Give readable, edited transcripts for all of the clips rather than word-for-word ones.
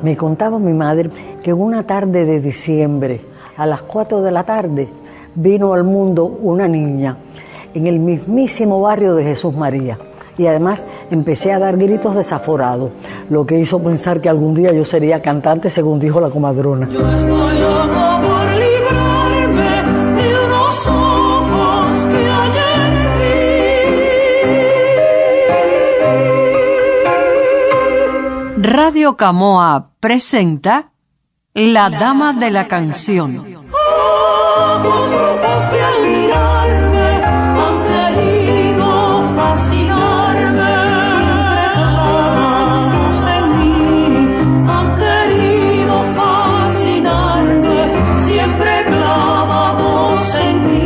Me contaba mi madre que una tarde de diciembre, a las 4 de la tarde, vino al mundo una niña en el mismísimo barrio de Jesús María. Y además empecé a dar gritos desaforados, lo que hizo pensar que algún día yo sería cantante, según dijo la comadrona. Yo estoy loco por librarme de unos ojos que ayer vi. Radio Camoa presenta La Dama de la Canción. Ojos rojos que al mirarme han querido fascinarme. Siempre clavados en mí, han querido fascinarme. Siempre clavados en mí.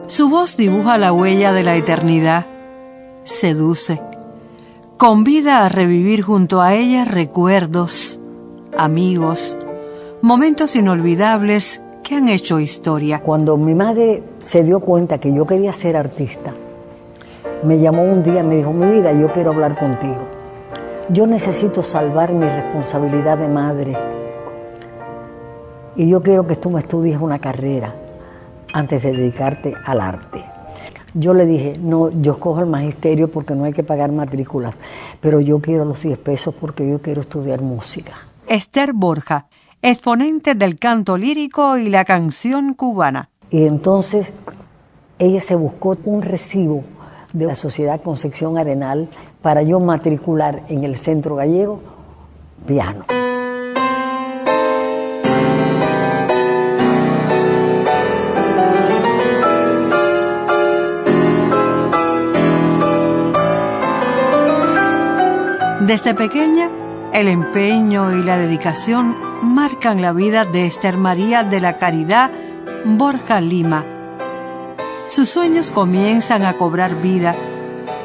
Su voz dibuja la huella de la eternidad, seduce, convida a revivir junto a ella recuerdos, amigos, momentos inolvidables que han hecho historia. Cuando mi madre se dio cuenta que yo quería ser artista, me llamó un día y me dijo: mi vida, yo quiero hablar contigo. Yo necesito salvar mi responsabilidad de madre y yo quiero que tú me estudies una carrera antes de dedicarte al arte. Yo le dije: no, yo escojo el magisterio porque no hay que pagar matrículas, pero yo quiero los 10 pesos porque yo quiero estudiar música. Esther Borja, exponente del canto lírico y la canción cubana. Y entonces ella se buscó un recibo de la Sociedad Concepción Arenal para yo matricular en el Centro Gallego piano. Desde pequeña, el empeño y la dedicación marcan la vida de Esther María de la Caridad Borja Lima. Sus sueños comienzan a cobrar vida.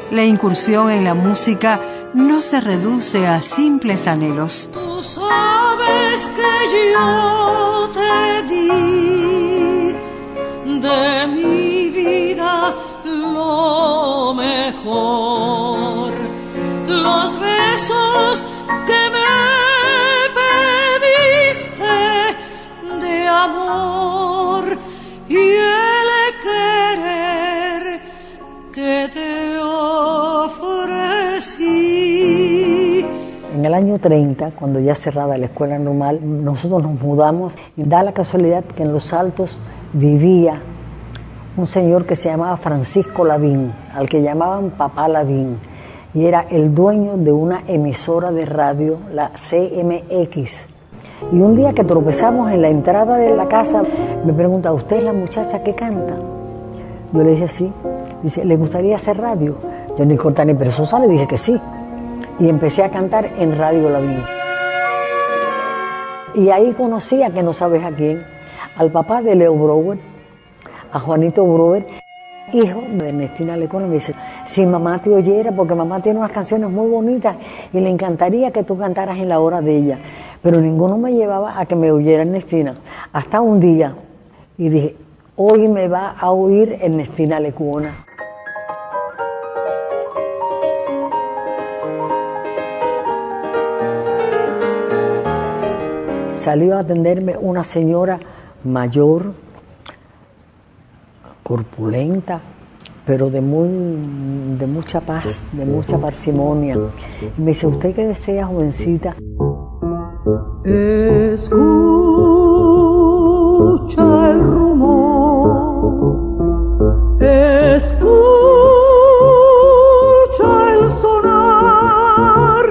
La incursión en la música no se reduce a simples anhelos. Tú sabes que yo te di de mi vida lo mejor. Los besos que me pediste de amor y el querer que te ofrecí. En el año 30, cuando ya cerrada la escuela normal, nosotros nos mudamos y da la casualidad que en Los Altos vivía un señor que se llamaba Francisco Lavín, al que llamaban Papá Lavín. Y era el dueño de una emisora de radio, la CMX. Y un día que tropezamos en la entrada de la casa, me pregunta: ¿usted es la muchacha que canta? Yo le dije: sí. Dice: ¿le gustaría hacer radio? Yo ni corta ni perezosa le dije que sí. Y empecé a cantar en Radio Lavín. Y ahí conocí a que no sabes a quién, al papá de Leo Brower, a Juanito Brower, hijo de Ernestina Lecona. Me dice: si mamá te oyera, porque mamá tiene unas canciones muy bonitas y le encantaría que tú cantaras en la hora de ella. Pero ninguno me llevaba a que me oyera Ernestina. Hasta un día, y dije: hoy me va a oír Ernestina Lecona. Salió a atenderme una señora mayor, corpulenta, pero de mucha paz, de mucha parsimonia. Y me dice: ¿usted qué desea, jovencita? Escucha el rumor, escucha el sonar.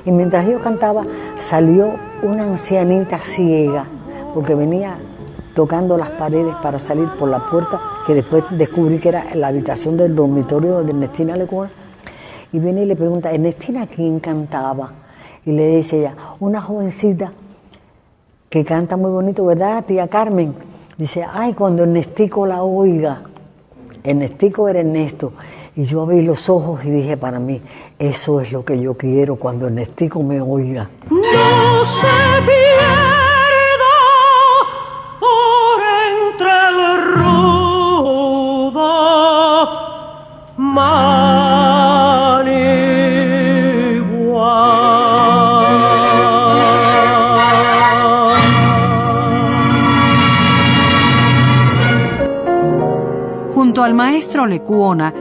Y mientras yo cantaba, salió una ancianita ciega, porque venía tocando las paredes para salir por la puerta, que después descubrí que era la habitación del dormitorio de Ernestina Lecona. Y viene y le pregunta: Ernestina, ¿quién cantaba? Y le dice ella: una jovencita que canta muy bonito, ¿verdad, tía Carmen? Dice: ay, cuando Ernestico la oiga. Ernestico era Ernesto. Y yo abrí los ojos y dije para mí: eso es lo que yo quiero cuando Ernestico me oiga. No se pierda por entre el rudo Junto al maestro Lecuona,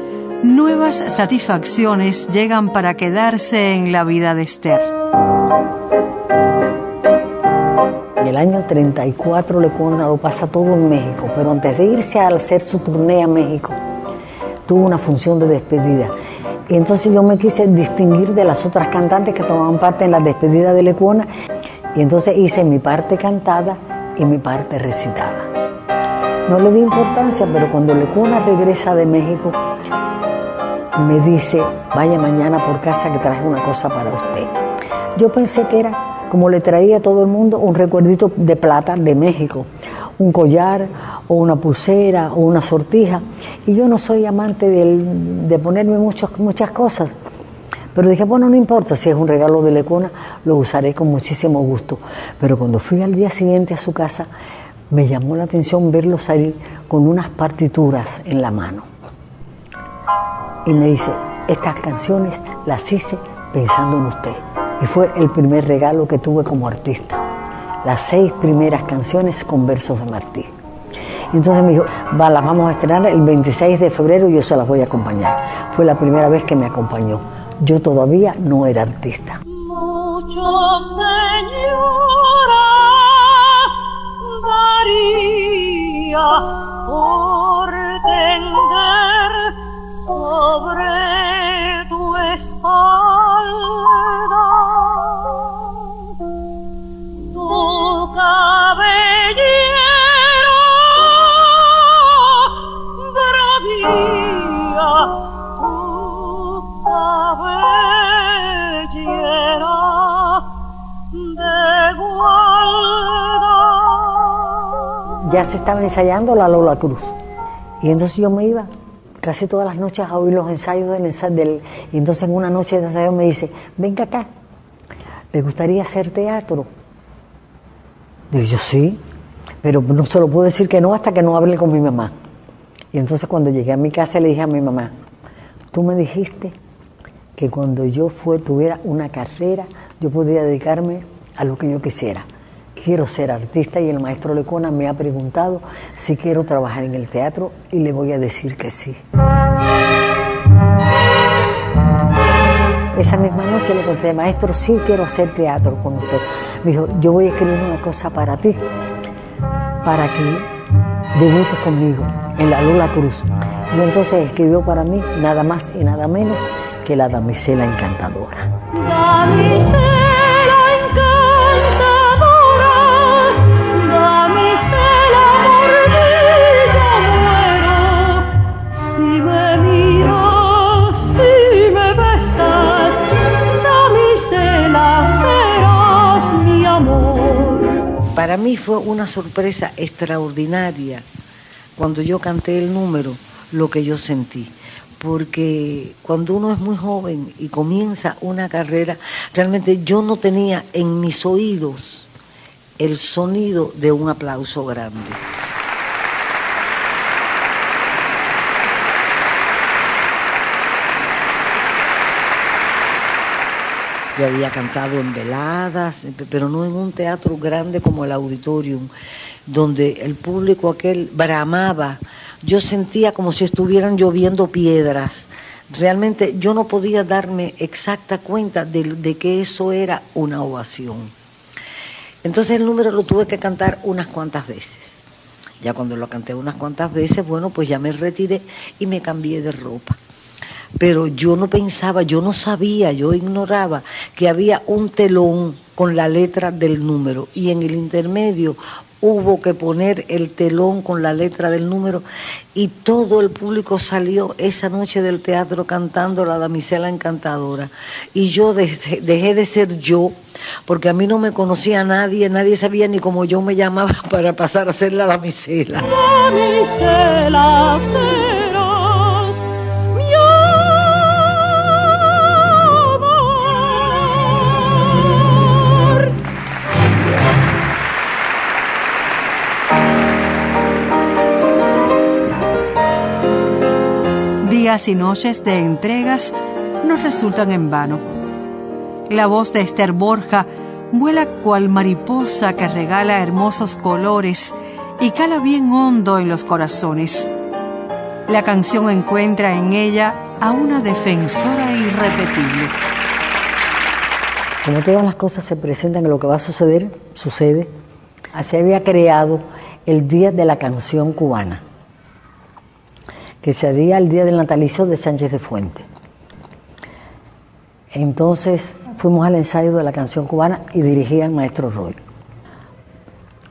nuevas satisfacciones llegan para quedarse en la vida de Esther. En el año 34 Lecuona lo pasa todo en México, pero antes de irse a hacer su turné a México, tuvo una función de despedida. Y entonces yo me quise distinguir de las otras cantantes que tomaban parte en la despedida de Lecuona, y entonces hice mi parte cantada y mi parte recitada. No le di importancia, pero cuando Lecuona regresa de México, me dice, vaya mañana por casa que traje una cosa para usted. Yo pensé que era, como le traía a todo el mundo, un recuerdito de plata de México, un collar o una pulsera o una sortija. Y yo no soy amante de ponerme muchas cosas. Pero dije, bueno, no importa, si es un regalo de Lecuona, lo usaré con muchísimo gusto. Pero cuando fui al día siguiente a su casa, me llamó la atención verlo salir con unas partituras en la mano. Y me dice, estas canciones las hice pensando en usted. Y fue el primer regalo que tuve como artista. Las 6 primeras canciones con versos de Martí. Y entonces me dijo, las vamos a estrenar el 26 de febrero y yo se las voy a acompañar. Fue la primera vez que me acompañó. Yo todavía no era artista. Mucho, señora, daría por tender sobre tu espalda tu cabellera bravía, tu cabellera de gualda. Ya se estaba ensayando la Lola Cruz. Y entonces yo me iba casi todas las noches a oír los ensayos y entonces en una noche de ensayo me dice, venga acá, ¿le gustaría hacer teatro? Digo yo, sí, pero no se lo puedo decir que no hasta que no hable con mi mamá. Y entonces cuando llegué a mi casa le dije a mi mamá, tú me dijiste que cuando yo tuviera una carrera, yo podría dedicarme a lo que yo quisiera. Quiero ser artista y el maestro Lecuona me ha preguntado si quiero trabajar en el teatro y le voy a decir que sí. Esa misma noche le conté, maestro, sí quiero hacer teatro con usted. Me dijo, yo voy a escribir una cosa para ti, para que debutes conmigo en la Lola Cruz. Y entonces escribió para mí nada más y nada menos que La Damisela Encantadora. Damisela encantadora, damisela por ti yo muero. Si me miras, si me besas, damisela serás mi amor. Para mí fue una sorpresa extraordinaria cuando yo canté el número, lo que yo sentí. Porque cuando uno es muy joven y comienza una carrera, realmente yo no tenía en mis oídos el sonido de un aplauso grande. Yo había cantado en veladas, pero no en un teatro grande como el Auditorium, donde el público aquel bramaba. Yo sentía como si estuvieran lloviendo piedras. Realmente yo no podía darme exacta cuenta de que eso era una ovación. Entonces el número lo tuve que cantar unas cuantas veces. Ya cuando lo canté unas cuantas veces, bueno, pues ya me retiré y me cambié de ropa. Pero yo no pensaba, yo no sabía, yo ignoraba que había un telón con la letra del número y en el intermedio hubo que poner el telón con la letra del número y todo el público salió esa noche del teatro cantando La Damisela Encantadora. Y yo dejé de ser yo, porque a mí no me conocía nadie, nadie sabía ni cómo yo me llamaba para pasar a ser la damisela. Damisela serás mi amor. días y noches de entregas no resultan en vano. La voz de Esther Borja vuela cual mariposa que regala hermosos colores y cala bien hondo en los corazones. La canción encuentra en ella a una defensora irrepetible. Como todas las cosas se presentan, lo que va a suceder, sucede. Así había creado el Día de la Canción Cubana, que sería el día del natalicio de Sánchez de Fuentes. Entonces fuimos al ensayo de la canción cubana y dirigía al maestro Roy.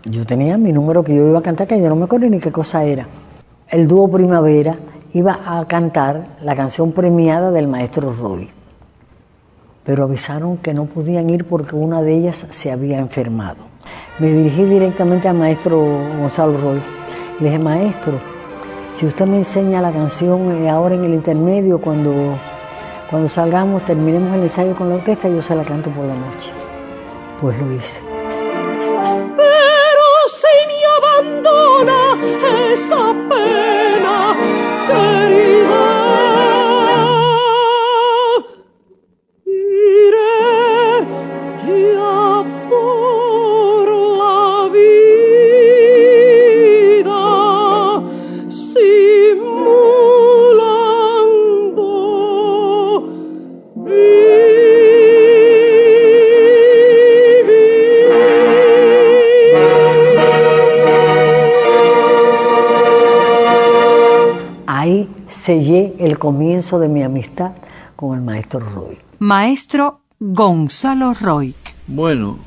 Yo tenía mi número que yo iba a cantar, que yo no me acuerdo ni qué cosa era. El dúo Primavera iba a cantar la canción premiada del maestro Roy, pero avisaron que no podían ir porque una de ellas se había enfermado. Me dirigí directamente al maestro Gonzalo Roy. Le dije, maestro, si usted me enseña la canción ahora en el intermedio, cuando salgamos, terminemos el ensayo con la orquesta, yo se la canto por la noche. Pues lo hice. Pero si me abandona esa pena, querida, iré ya por la vida simulando Ahí sellé el comienzo de mi amistad con el maestro Roy. Maestro Gonzalo Roy. Bueno,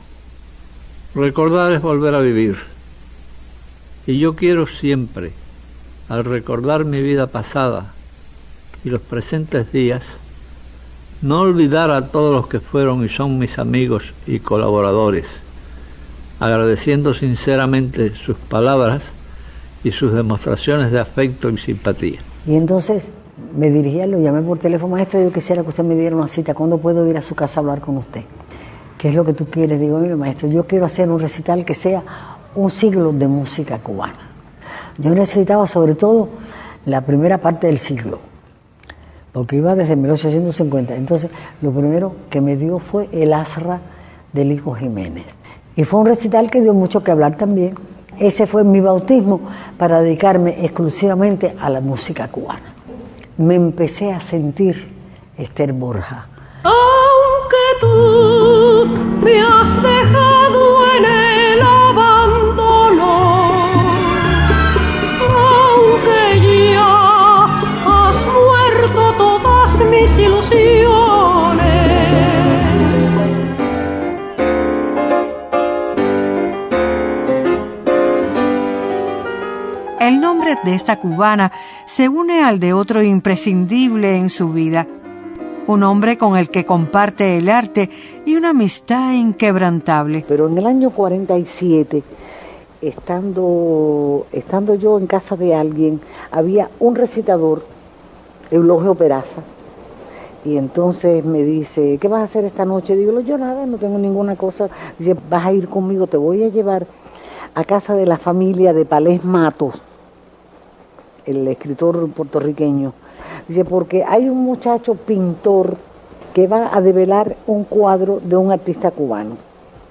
recordar es volver a vivir. Y yo quiero siempre, al recordar mi vida pasada y los presentes días, no olvidar a todos los que fueron y son mis amigos y colaboradores, agradeciendo sinceramente sus palabras y sus demostraciones de afecto y simpatía. Y entonces me dirigí, lo llamé por teléfono, maestro, yo quisiera que usted me diera una cita, ¿cuándo puedo ir a su casa a hablar con usted? ¿Qué es lo que tú quieres? Digo, mire, maestro, yo quiero hacer un recital que sea un siglo de música cubana. Yo necesitaba sobre todo la primera parte del siglo, porque iba desde 1850. Entonces, lo primero que me dio fue el Asra de Lico Jiménez. Y fue un recital que dio mucho que hablar también. Ese fue mi bautismo para dedicarme exclusivamente a la música cubana. Me empecé a sentir Esther Borja. aunque tú me has dejado en el abandono, aunque ya has muerto todas mis ilusiones. El nombre de esta cubana se une al de otro imprescindible en su vida. Un hombre con el que comparte el arte y una amistad inquebrantable. Pero en el año 47, estando yo en casa de alguien, había un recitador, Eulogio Peraza, y entonces me dice, ¿qué vas a hacer esta noche? Digo, yo nada, no tengo ninguna cosa. Dice, vas a ir conmigo, te voy a llevar a casa de la familia de Palés Matos, el escritor puertorriqueño. Dice, porque hay un muchacho pintor que va a develar un cuadro de un artista cubano.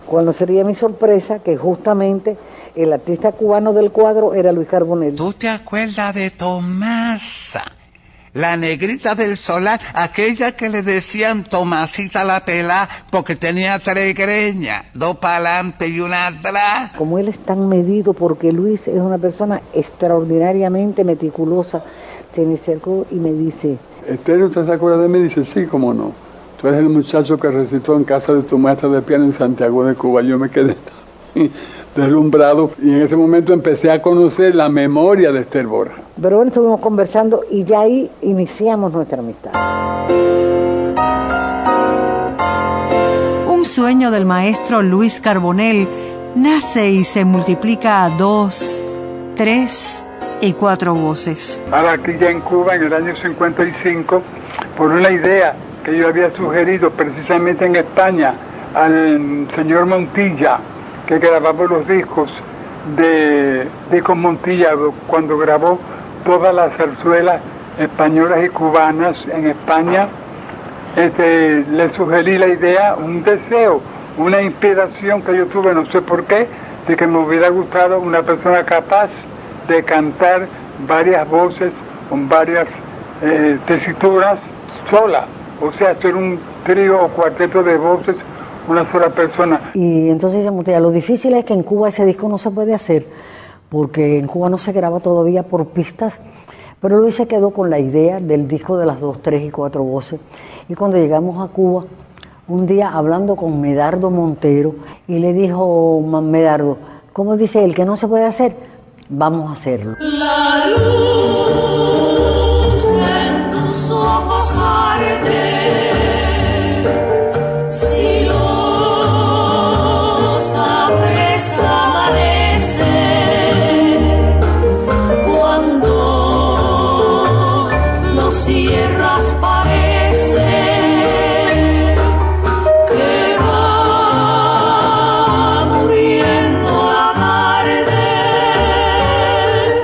Cuando sería mi sorpresa que justamente el artista cubano del cuadro era Luis Carbonell. ¿Tú te acuerdas de Tomasa? La negrita del solar, aquella que le decían Tomasita la pelá porque tenía 3 greñas, 2 para adelante y una atrás. Como él es tan medido, porque Luis es una persona extraordinariamente meticulosa, se me acercó y me dice, Esther, ¿usted se acuerda de mí? Dice, sí, cómo no. Tú eres el muchacho que recitó en casa de tu maestra de piano en Santiago de Cuba. Yo me quedé deslumbrado y en ese momento empecé a conocer la memoria de Esther Borja. Pero bueno, estuvimos conversando y ya ahí iniciamos nuestra amistad. Un sueño del maestro Luis Carbonell nace y se multiplica a 2, 3 y 4 voces. Ahora aquí ya en Cuba, en el año 55, por una idea que yo había sugerido precisamente en España al señor Montilla, que grababa los discos de con Montilla, cuando grabó todas las zarzuelas españolas y cubanas en España, le sugerí la idea, un deseo, una inspiración que yo tuve, no sé por qué, de que me hubiera gustado una persona capaz de cantar varias voces con varias tesituras sola, o sea, hacer un trío o cuarteto de voces, una sola persona. Y entonces dice Montilla, lo difícil es que en Cuba ese disco no se puede hacer, porque en Cuba no se graba todavía por pistas, pero Luis se quedó con la idea del disco de las 2, 3 y 4 voces. Y cuando llegamos a Cuba, un día hablando con Medardo Montero, y le dijo Medardo, ¿cómo dice él que no se puede hacer? Vamos a hacerlo. La luz en tus ojos arde, si los abres amanece, cuando los cierras parece que va muriendo la tarde.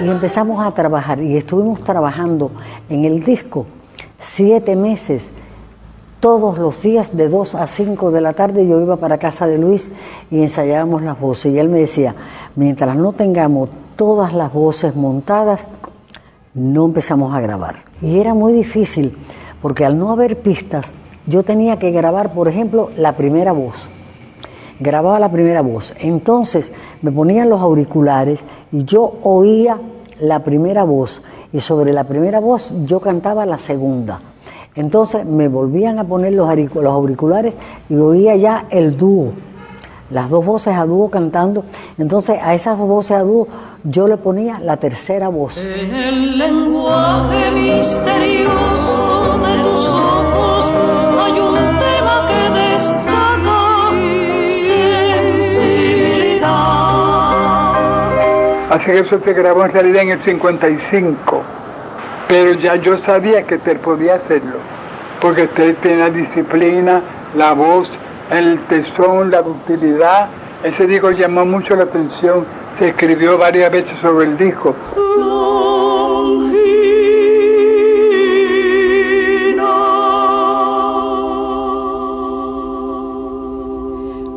Y empezamos a trabajar, y estuvimos trabajando en el disco 7 meses, todos los días de 2 a 5 de la tarde yo iba para casa de Luis y ensayábamos las voces, y él me decía, mientras no tengamos todas las voces montadas, no empezamos a grabar. Y era muy difícil, porque al no haber pistas, yo tenía que grabar, por ejemplo, la primera voz. Grababa la primera voz, entonces me ponían los auriculares y yo oía la primera voz, y sobre la primera voz yo cantaba la segunda. Entonces me volvían a poner los auriculares y oía ya el dúo, las 2 voces a dúo cantando. Entonces a esas 2 voces a dúo yo le ponía la tercera voz. En el lenguaje misterioso de tus ojos hay un tema que destaca sensibilidad. Así que eso se grabó en realidad en el 55, pero ya yo sabía que Ter podía hacerlo, porque Ter tiene la disciplina, la voz, el tesón, la ductilidad. Ese disco llamó mucho la atención, se escribió varias veces sobre el disco.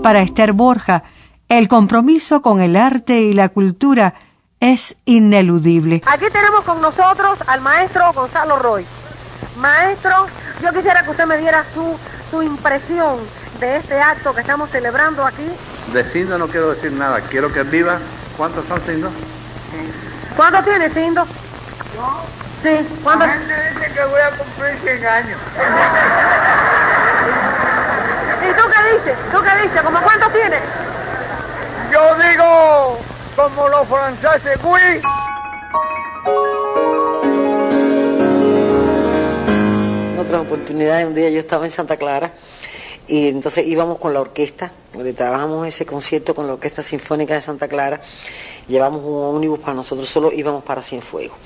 Para Esther Borja, el compromiso con el arte y la cultura es ineludible. Aquí tenemos con nosotros al maestro Gonzalo Roy. Maestro, yo quisiera que usted me diera su impresión de este acto que estamos celebrando aquí. De Sindo no quiero decir nada, quiero que viva. ¿Cuántos son, Sindo? ¿Cuánto tiene, Sindo? Sí, ¿cuánto? La gente dice que voy a cumplir 100 años. ¿Y tú qué dices? ¿Tú qué dices? ¿Cómo cuánto tiene? Yo digo, como los franceses, oui. En otras oportunidades, un día yo estaba en Santa Clara y entonces íbamos con la orquesta, trabajamos ese concierto con la Orquesta Sinfónica de Santa Clara, llevamos un ómnibus para nosotros, solo íbamos para Cienfuegos.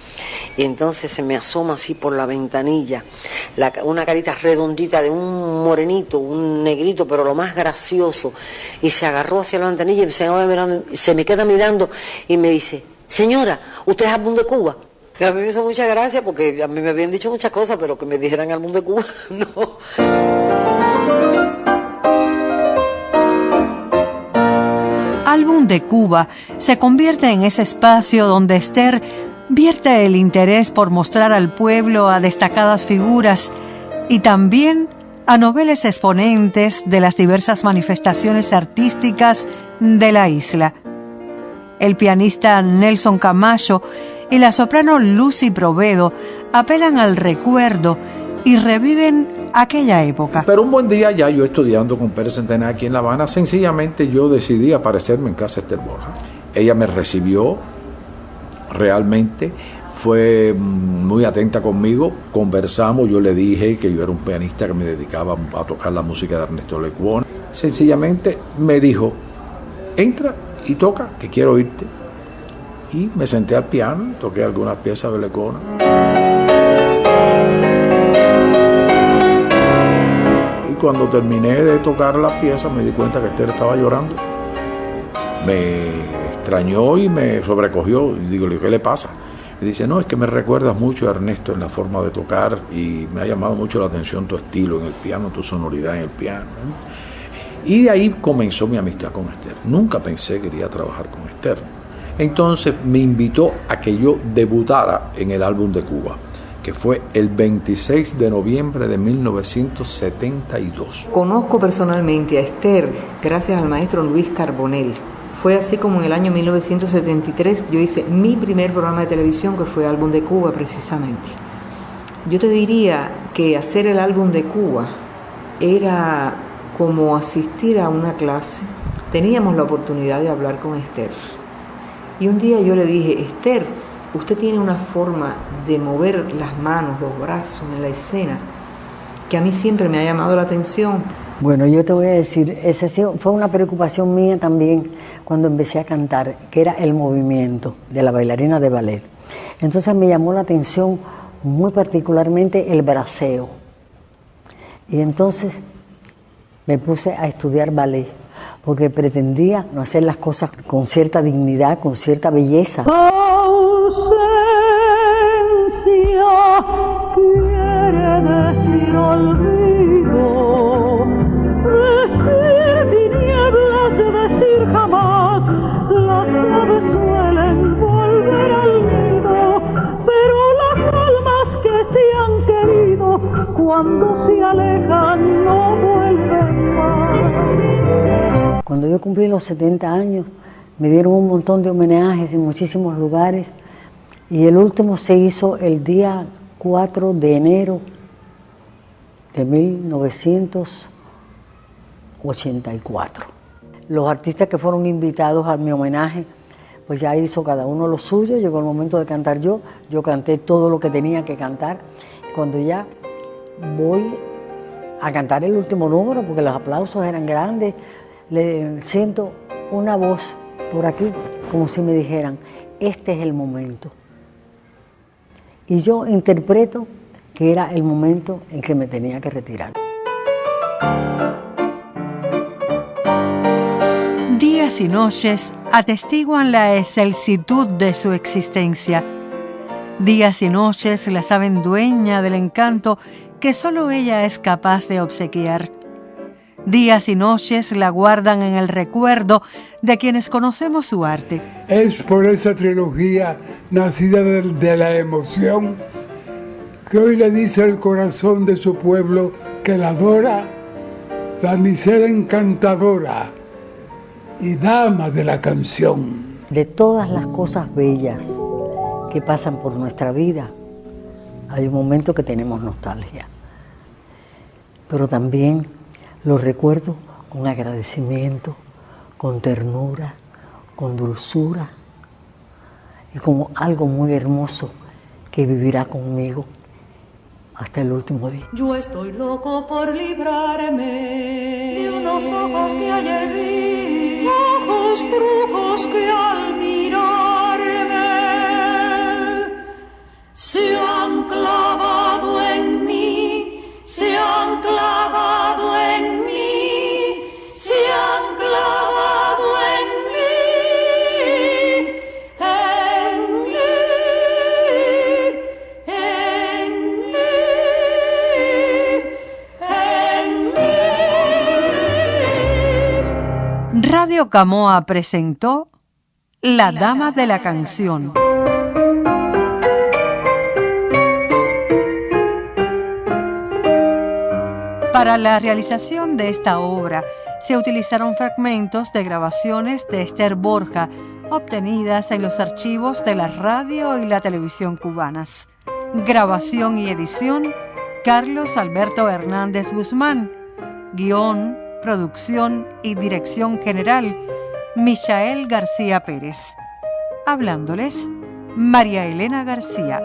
Y entonces se me asoma así por la ventanilla una carita redondita de un morenito, un negrito, pero lo más gracioso, y se agarró hacia la ventanilla y se me queda mirando y me dice, señora, ¿usted es al mundo de Cuba? Y a mí me hizo mucha gracia porque a mí me habían dicho muchas cosas, pero que me dijeran al mundo de Cuba, no. Álbum de Cuba se convierte en ese espacio donde Esther vierte el interés por mostrar al pueblo a destacadas figuras y también a noveles exponentes de las diversas manifestaciones artísticas de la isla. El pianista Nelson Camacho y la soprano Lucy Provedo apelan al recuerdo y reviven aquella época. Pero un buen día, ya yo estudiando con Pérez Centenar aquí en La Habana, sencillamente yo decidí aparecerme en casa de Esther Borja. Ella me recibió realmente, fue muy atenta conmigo, conversamos, yo le dije que yo era un pianista que me dedicaba a tocar la música de Ernesto Lecuona. Sencillamente me dijo, entra y toca, que quiero oírte. Y me senté al piano, toqué algunas piezas de Lecuona. Cuando terminé de tocar las piezas me di cuenta que Esther estaba llorando. Me extrañó y me sobrecogió. Y digo, ¿qué le pasa? Y dice, no, es que me recuerdas mucho a Ernesto en la forma de tocar y me ha llamado mucho la atención tu estilo en el piano, tu sonoridad en el piano. Y de ahí comenzó mi amistad con Esther. Nunca pensé que iría a trabajar con Esther. Entonces me invitó a que yo debutara en el álbum de Cuba, que fue el 26 de noviembre de 1972. Conozco personalmente a Esther gracias al maestro Luis Carbonell. Fue así como en el año 1973 yo hice mi primer programa de televisión, que fue Álbum de Cuba precisamente. Yo te diría que hacer el Álbum de Cuba era como asistir a una clase. Teníamos la oportunidad de hablar con Esther. Y un día yo le dije, Esther, usted tiene una forma de mover las manos, los brazos en la escena, que a mí siempre me ha llamado la atención. Bueno, yo te voy a decir, esa sí fue una preocupación mía también cuando empecé a cantar, que era el movimiento de la bailarina de ballet. Entonces me llamó la atención muy particularmente el braceo. Y entonces me puse a estudiar ballet, porque pretendía no hacer las cosas con cierta dignidad, con cierta belleza. Ausencia quiere decir olvido, decir tinieblas, decir jamás. Las aves suelen volver al nido, pero las almas que se han querido, cuando se alejan no vuelven más. Cuando yo cumplí los 70 años, me dieron un montón de homenajes en muchísimos lugares, y el último se hizo el día 4 de enero de 1984. Los artistas que fueron invitados a mi homenaje, pues ya hizo cada uno lo suyo. Llegó el momento de cantar yo canté todo lo que tenía que cantar. Cuando ya voy a cantar el último número, porque los aplausos eran grandes, le siento una voz por aquí, como si me dijeran, este es el momento. Y yo interpreto que era el momento en que me tenía que retirar. Días y noches atestiguan la excelsitud de su existencia. Días y noches la saben dueña del encanto que solo ella es capaz de obsequiar. Días y noches la guardan en el recuerdo de quienes conocemos su arte. Es por esa trilogía nacida de la emoción que hoy le dice al corazón de su pueblo que la adora, damisela encantadora y dama de la canción. De todas las cosas bellas que pasan por nuestra vida, hay un momento que tenemos nostalgia, pero también lo recuerdo con agradecimiento, con ternura, con dulzura y como algo muy hermoso que vivirá conmigo hasta el último día. Yo estoy loco por librarme de unos ojos que ayer vi, ojos brujos que al mirarme se han clavado en mí, se han clavado en mí, se han clavado en mí, en mí, en mí, en mí. Radio Camoa presentó La Dama de la Canción. Para la realización de esta obra se utilizaron fragmentos de grabaciones de Esther Borja obtenidas en los archivos de la radio y la televisión cubanas. Grabación y edición, Carlos Alberto Hernández Guzmán. Guión, producción y dirección general, Michael García Pérez. Hablándoles, María Elena García.